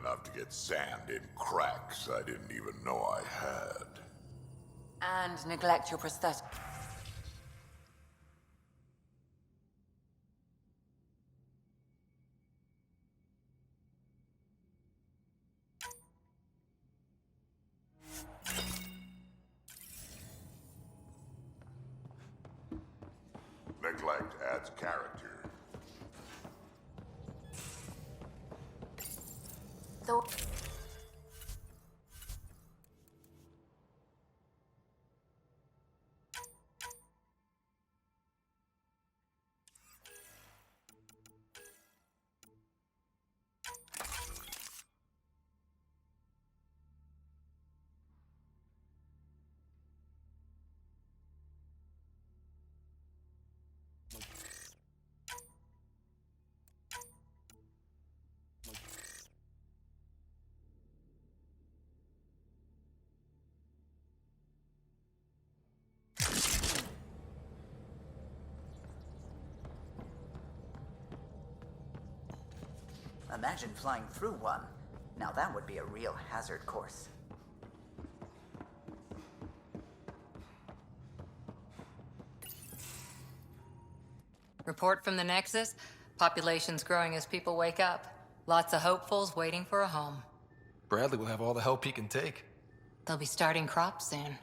enough to get sand in cracks I didn't even know I had. And neglect your prosthetic. Neglect adds character. Though. Imagine flying through one. Now that would be a real hazard course. Report from the Nexus. Population's growing as people wake up. Lots of hopefuls waiting for a home. Bradley will have all the help he can take. They'll be starting crops soon.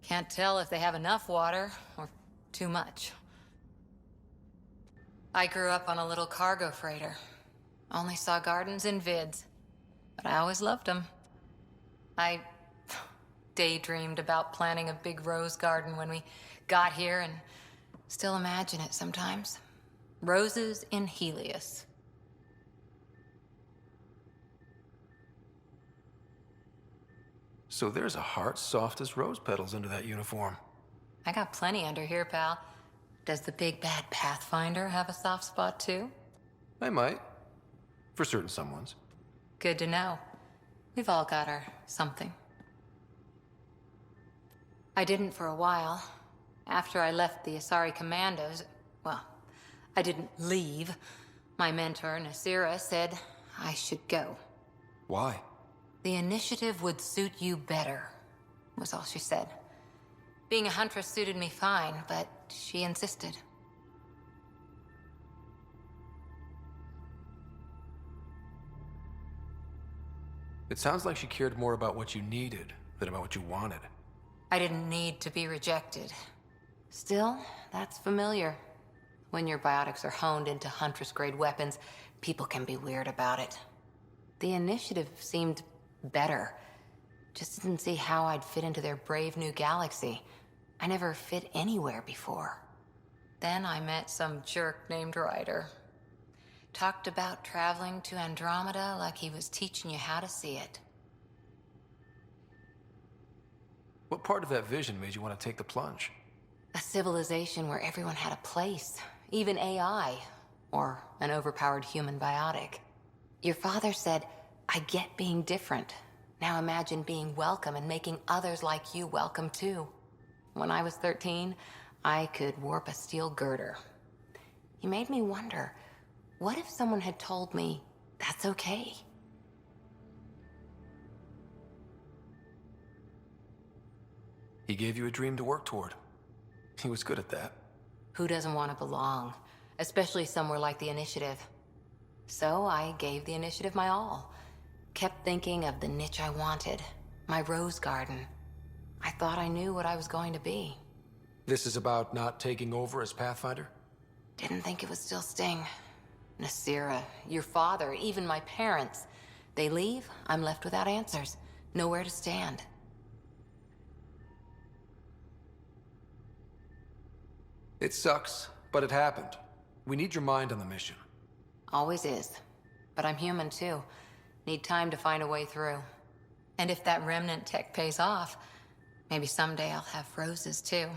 Can't tell if they have enough water or too much. I grew up on a little cargo freighter. Only saw gardens in vids, but I always loved them. I daydreamed about planting a big rose garden when we got here and still imagine it sometimes. Roses in Helios. So there's a heart soft as rose petals under that uniform. I got plenty under here, pal. Does the big bad Pathfinder have a soft spot too? I might. For certain someones. Good to know. We've all got our something. I didn't for a while. After I left the Asari Commandos, well, I didn't leave. My mentor, Nasira, said I should go. Why? The initiative would suit you better, was all she said. Being a huntress suited me fine, but she insisted. It sounds like she cared more about what you needed than about what you wanted. I didn't need to be rejected. Still, that's familiar. When your biotics are honed into Huntress-grade weapons, people can be weird about it. The initiative seemed better. Just didn't see how I'd fit into their brave new galaxy. I never fit anywhere before. Then I met some jerk named Ryder. Talked about traveling to Andromeda like he was teaching you how to see it. What part of that vision made you want to take the plunge? A civilization where everyone had a place, even AI, or an overpowered human biotic. Your father said, I get being different. Now imagine being welcome and making others like you welcome too. When I was 13, I could warp a steel girder. He made me wonder, what if someone had told me that's okay? He gave you a dream to work toward. He was good at that. Who doesn't want to belong? Especially somewhere like the Initiative. So I gave the Initiative my all. Kept thinking of the niche I wanted. My rose garden. I thought I knew what I was going to be. This is about not taking over as Pathfinder? Didn't think it would still sting. Nasira, your father, even my parents. They leave, I'm left without answers. Nowhere to stand. It sucks, but it happened. We need your mind on the mission. Always is. But I'm human too. Need time to find a way through. And if that remnant tech pays off, maybe someday I'll have roses too.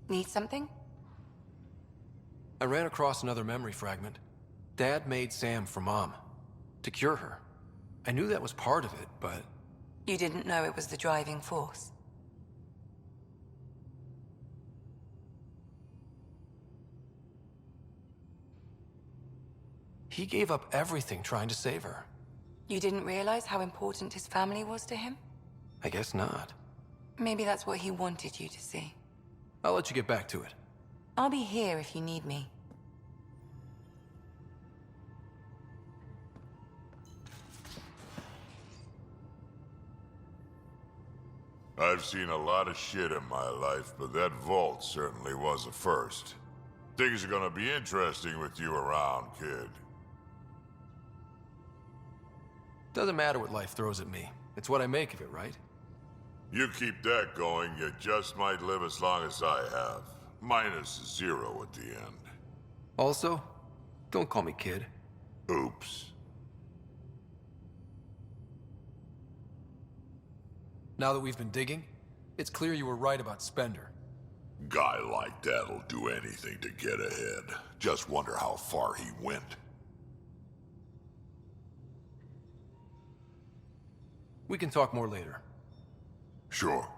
Need something? I ran across another memory fragment. Dad made Sam for Mom. To cure her. I knew that was part of it, but... You didn't know it was the driving force? He gave up everything trying to save her. You didn't realize how important his family was to him? I guess not. Maybe that's what he wanted you to see. I'll let you get back to it. I'll be here if you need me. I've seen a lot of shit in my life, but that vault certainly was a first. Things are gonna be interesting with you around, kid. Doesn't matter what life throws at me. It's what I make of it, right? You keep that going, you just might live as long as I have. Minus 0 at the end. Also, don't call me kid. Oops. Now that we've been digging, it's clear you were right about Spender. Guy like that'll do anything to get ahead. Just wonder how far he went. We can talk more later. Sure.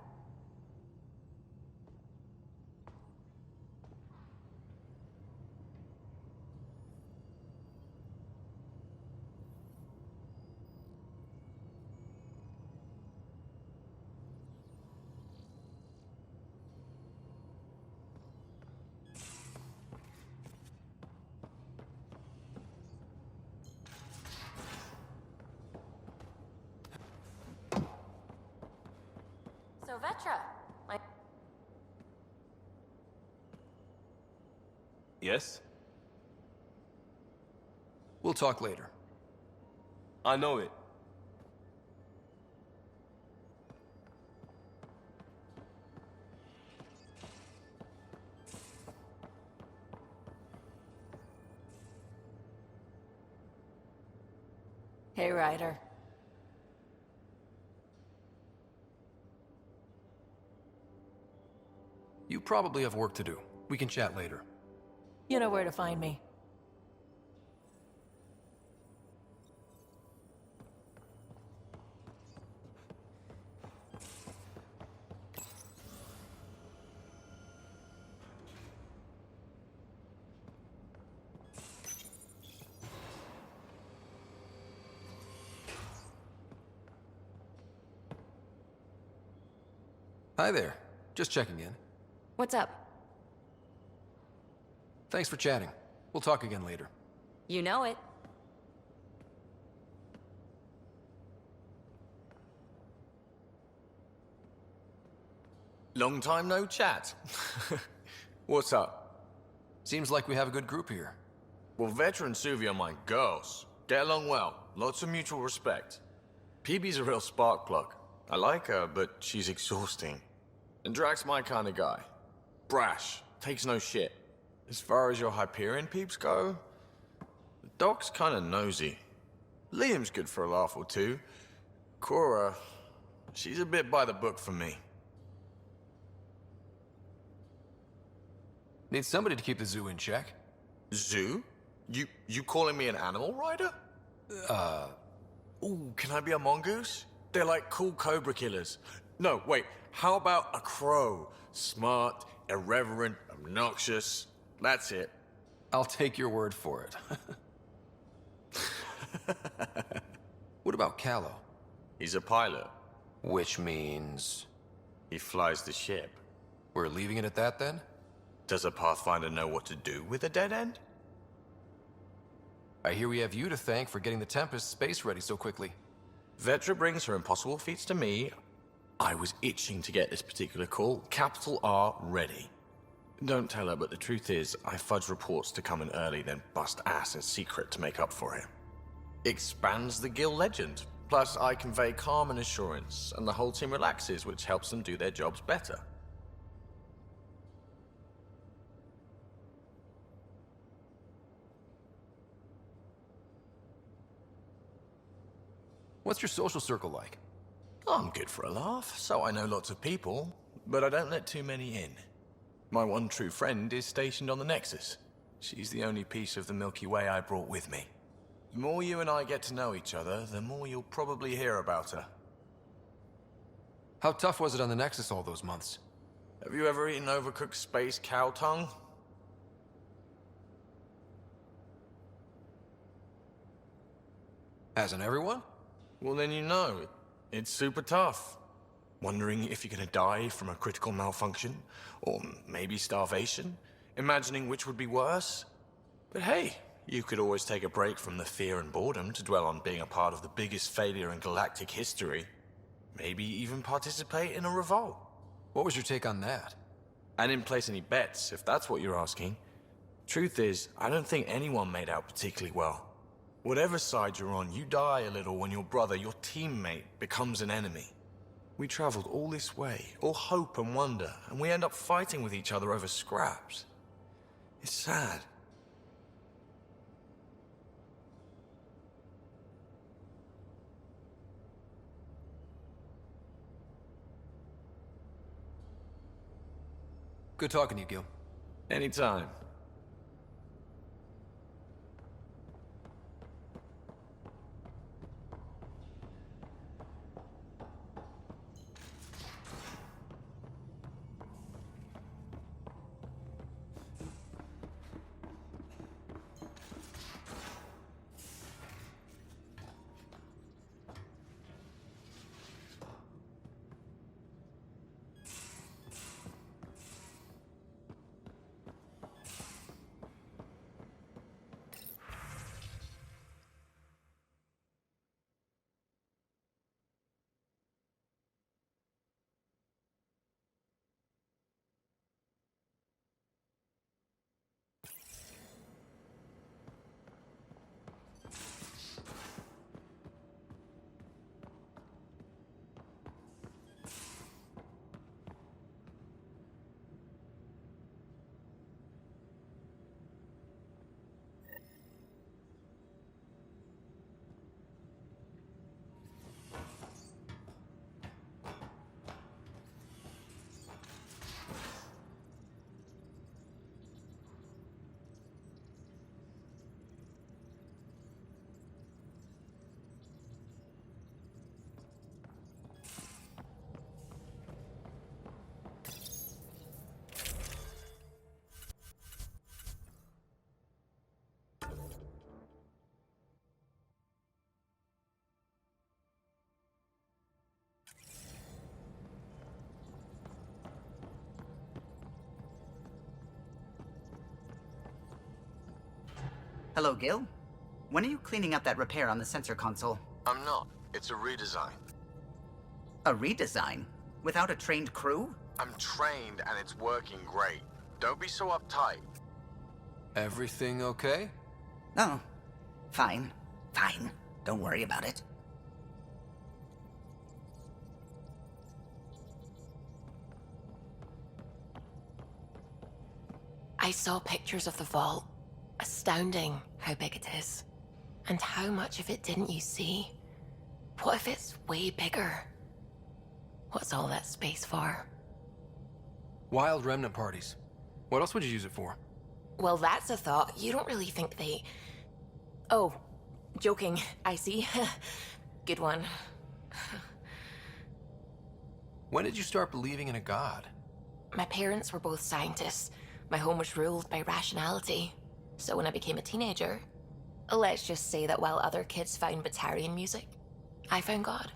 So, Vetra, Yes? We'll talk later. I know it. Hey, Ryder. You probably have work to do. We can chat later. You know where to find me. Hi there. Just checking in. What's up? Thanks for chatting. We'll talk again later. You know it. Long time no chat. What's up? Seems like we have a good group here. Well, Vetra and Suvi are my girls. Get along well. Lots of mutual respect. PB's a real spark plug. I like her, but she's exhausting. And Drax's my kind of guy. Brash. Takes no shit. As far as your Hyperion peeps go, the Doc's kind of nosy. Liam's good for a laugh or two. Cora, she's a bit by the book for me. Need somebody to keep the zoo in check. Zoo? You calling me an animal rider? Ooh, can I be a mongoose? They're like cool cobra killers. No, wait, how about a crow? Smart, irreverent, obnoxious. That's it. I'll take your word for it. What about Callow? He's a pilot. Which means... He flies the ship. we're leaving it at that then? Does a Pathfinder know what to do with a dead end? I hear we have you to thank for getting the Tempest space ready so quickly. Vetra brings her impossible feats to me. I was itching to get this particular call. Capital R ready. Don't tell her, but the truth is, I fudge reports to come in early, then bust ass in secret to make up for it. Expands the guild legend. Plus, I convey calm and assurance, and the whole team relaxes, which helps them do their jobs better. What's your social circle like? I'm good for a laugh, so I know lots of people, but I don't let too many in. My one true friend is stationed on the Nexus. She's the only piece of the Milky Way I brought with me. The more you and I get to know each other, the more you'll probably hear about her. How tough was it on the Nexus all those months? Have you ever eaten overcooked space cow tongue? Hasn't everyone? Well, then you know. It's super tough. Wondering if you're gonna die from a critical malfunction? Or maybe starvation? Imagining which would be worse? But hey, you could always take a break from the fear and boredom to dwell on being a part of the biggest failure in galactic history. Maybe even participate in a revolt. What was your take on that? I didn't place any bets, if that's what you're asking. Truth is, I don't think anyone made out particularly well. Whatever side you're on, you die a little when your brother, your teammate, becomes an enemy. We traveled all this way, all hope and wonder, and we end up fighting with each other over scraps. It's sad. Good talking to you, Gil. Anytime. Hello, Gil. When are you cleaning up that repair on the sensor console? I'm not. It's a redesign. A redesign? Without a trained crew? I'm trained and it's working great. Don't be so uptight. Everything okay? Oh, fine. Fine. Don't worry about it. I saw pictures of the vault. Astounding how big it is. And how much of it didn't you see? What if it's way bigger? What's all that space for? Wild remnant parties. What else would you use it for? Well, that's a thought. You don't really think they... Oh, joking, I see. Good one. When did you start believing in a god? My parents were both scientists. My home was ruled by rationality. So when I became a teenager, let's just say that while other kids found Batarian music, I found God.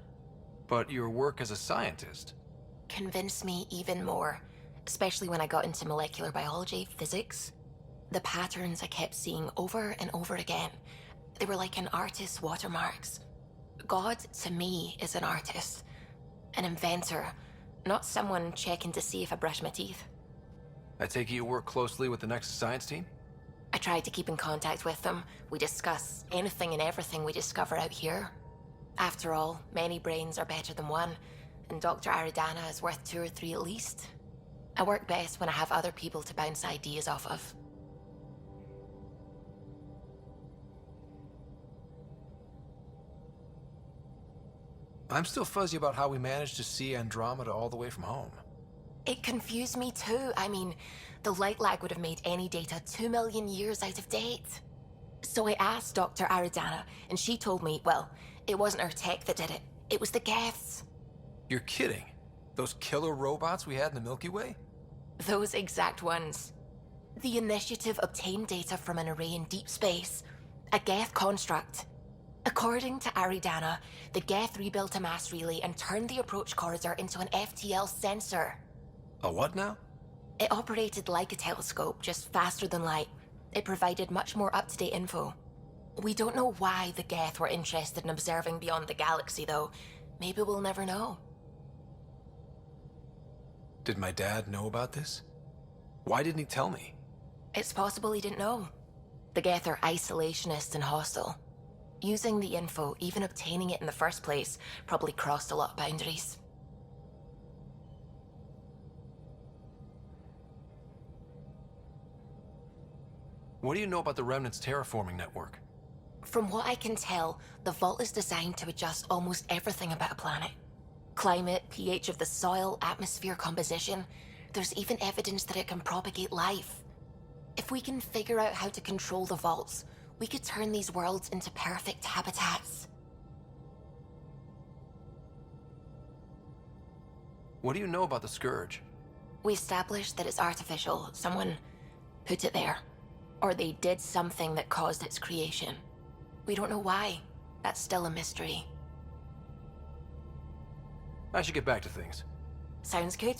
But your work as a scientist? Convinced me even more, especially when I got into molecular biology, physics. The patterns I kept seeing over and over again, they were like an artist's watermarks. God, to me, is an artist, an inventor, not someone checking to see if I brush my teeth. I take it you work closely with the Nexus science team? I tried to keep in contact with them. We discuss anything and everything we discover out here. After all, many brains are better than one, and Dr. Aridana is worth 2 or 3 at least. I work best when I have other people to bounce ideas off of. I'm still fuzzy about how we managed to see Andromeda all the way from home. It confused me too. I mean, the light lag would have made any data 2 million years out of date. So I asked Dr. Aridana, and she told me, well, it wasn't her tech that did it. It was the Geths. You're kidding. Those killer robots we had in the Milky Way? Those exact ones. The initiative obtained data from an array in deep space, a Geth construct. According to Aridana, the Geth rebuilt a mass relay and turned the approach corridor into an FTL sensor. A what now? It operated like a telescope, just faster than light. It provided much more up-to-date info. We don't know why the Geth were interested in observing beyond the galaxy, though. Maybe we'll never know. Did my dad know about this? Why didn't he tell me? It's possible he didn't know. The Geth are isolationist and hostile. Using the info, even obtaining it in the first place, probably crossed a lot of boundaries. What do you know about the Remnant's terraforming network? From what I can tell, the vault is designed to adjust almost everything about a planet. Climate, pH of the soil, atmosphere composition. There's even evidence that it can propagate life. If we can figure out how to control the vaults, we could turn these worlds into perfect habitats. What do you know about the Scourge? We established that it's artificial. Someone put it there. Or they did something that caused its creation. We don't know why. That's still a mystery. I should get back to things. Sounds good.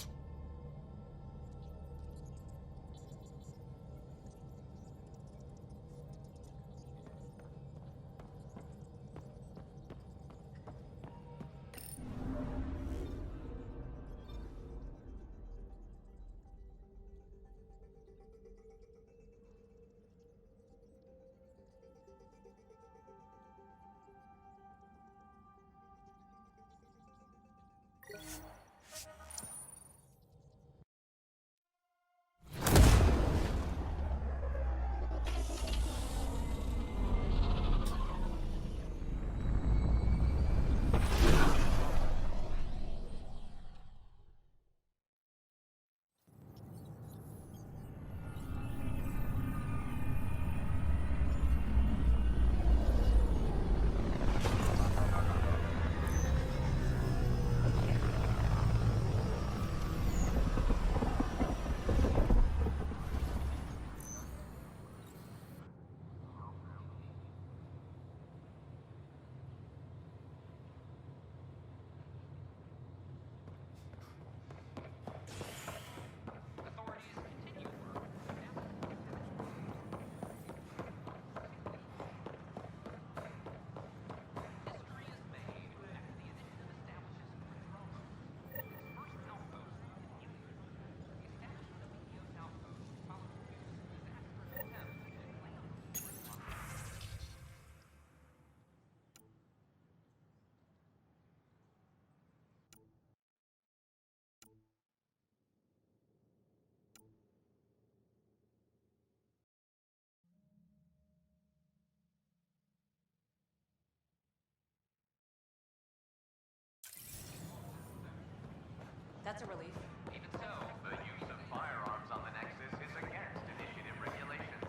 That's a relief. Even so, the use of firearms on the Nexus is against initiative regulations.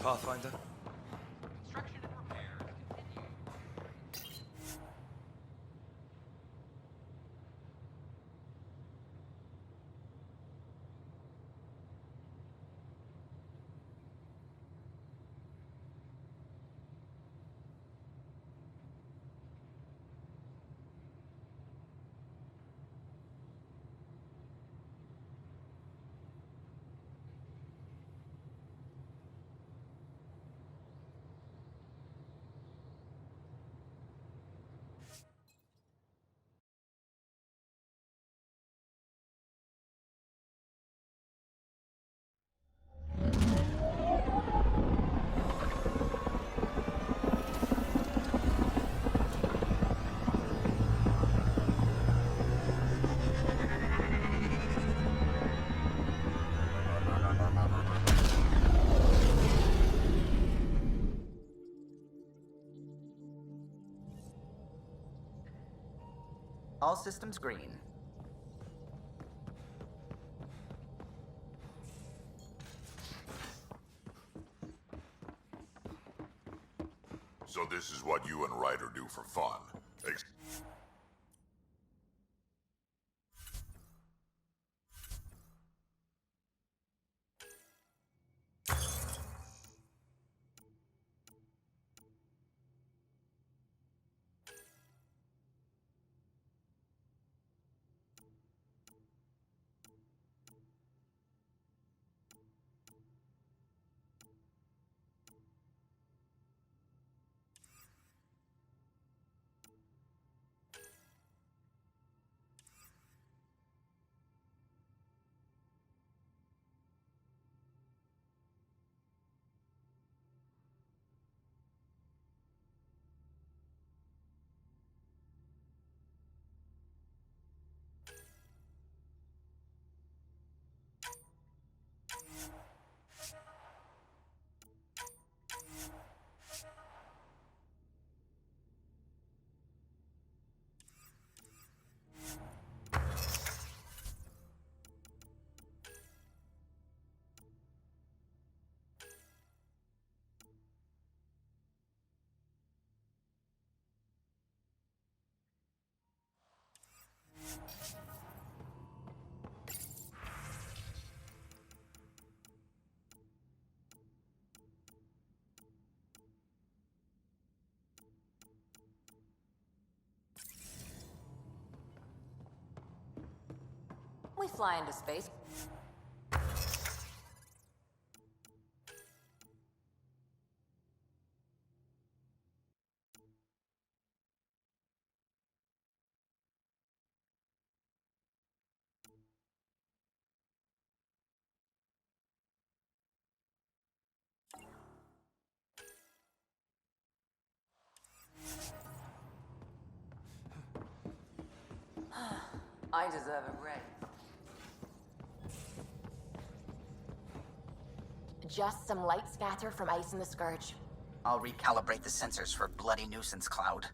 Pathfinder? Construction and repairs continue. All systems green. this is what you and Ryder do for fun. We fly into space. I deserve a break. Just some light scatter from ice in the Scourge. I'll recalibrate the sensors for bloody nuisance cloud.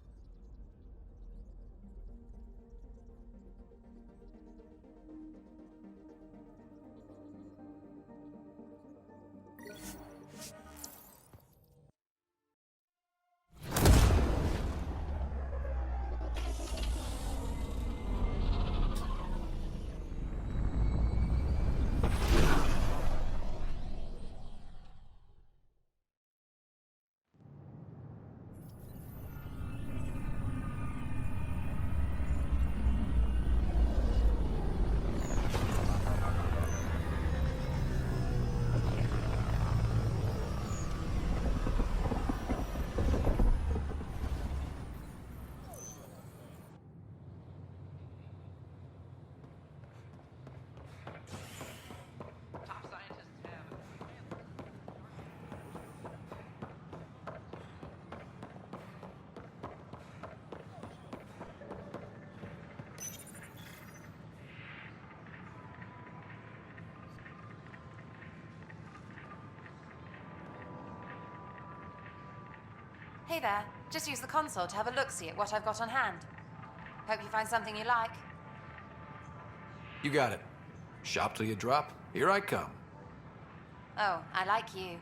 Hey there. Just use the console to have a look-see at what I've got on hand. Hope you find something you like. You got it. Shop till you drop. Here I come. Oh, I like you.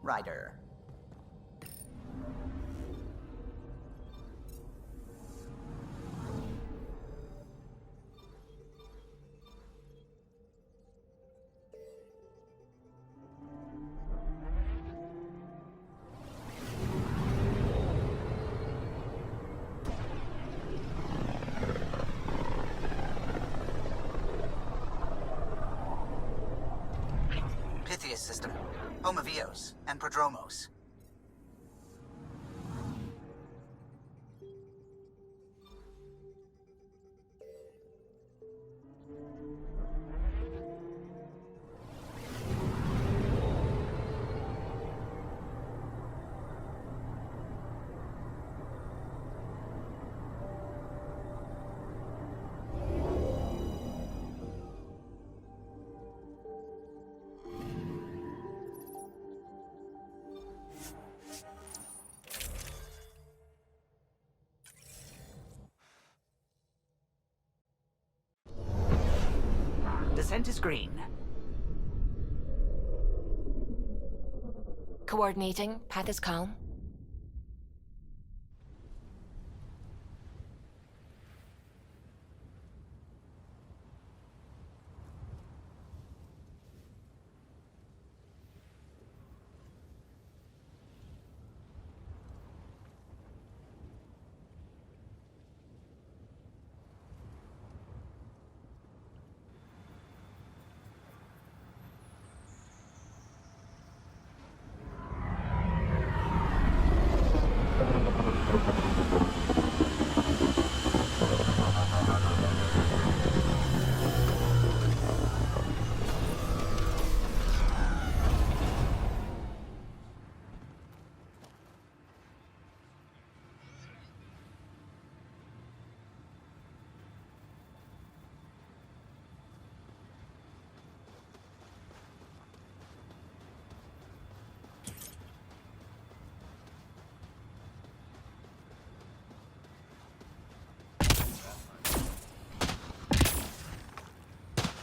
Ryder. Pythias system, home of Eos and Prodromos. Descent is green. Coordinating. Path is calm.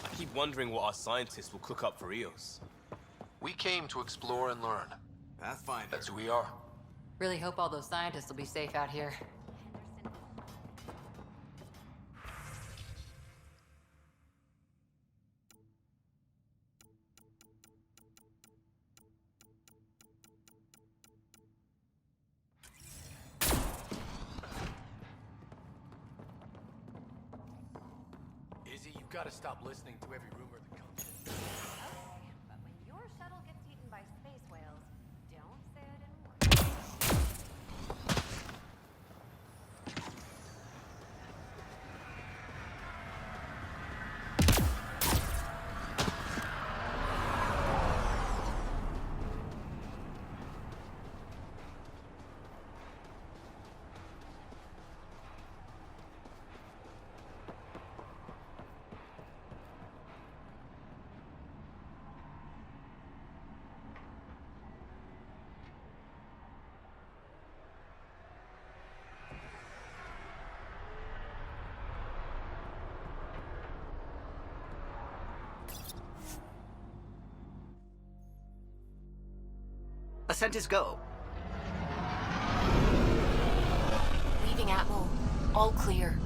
I keep wondering what our scientists will cook up for Eos. We came to explore and learn. Pathfinder. That's who we are. Really hope all those scientists will be safe out here. Izzy, you've got to stop listening to every rumor that comes in. Okay, but when your shuttle gets eaten by space whales, don't say I didn't warn you. Ascent is go. Leaving Atmo. All clear.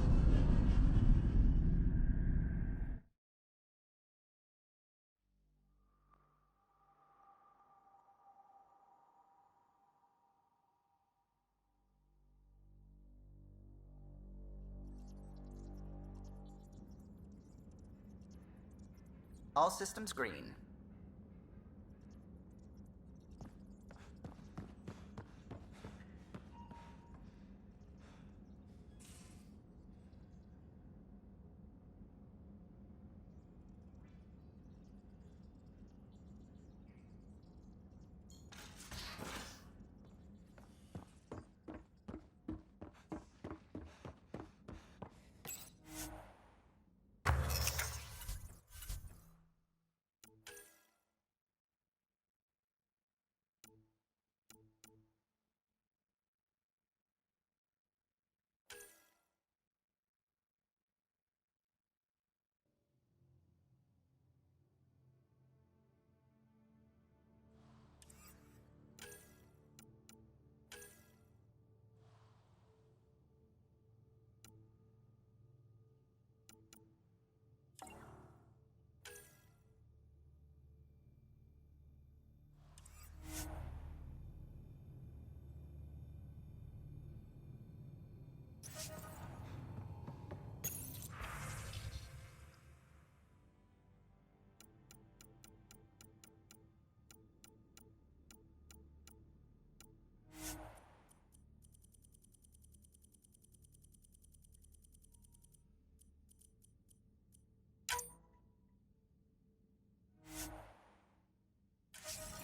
All systems green.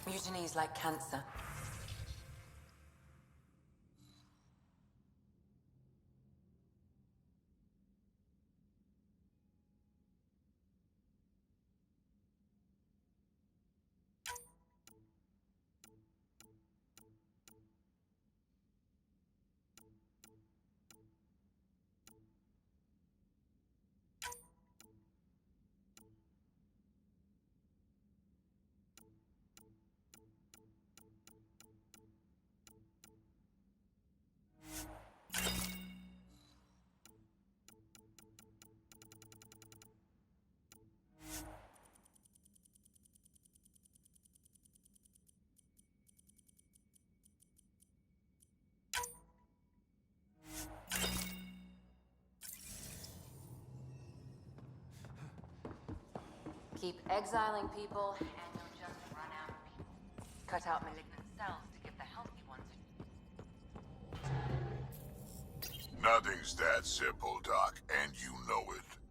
Mutiny's like cancer. Keep exiling people, and you'll just run out of people. Cut out malignant cells to give the healthy ones Nothing's that simple, Doc, and you know it.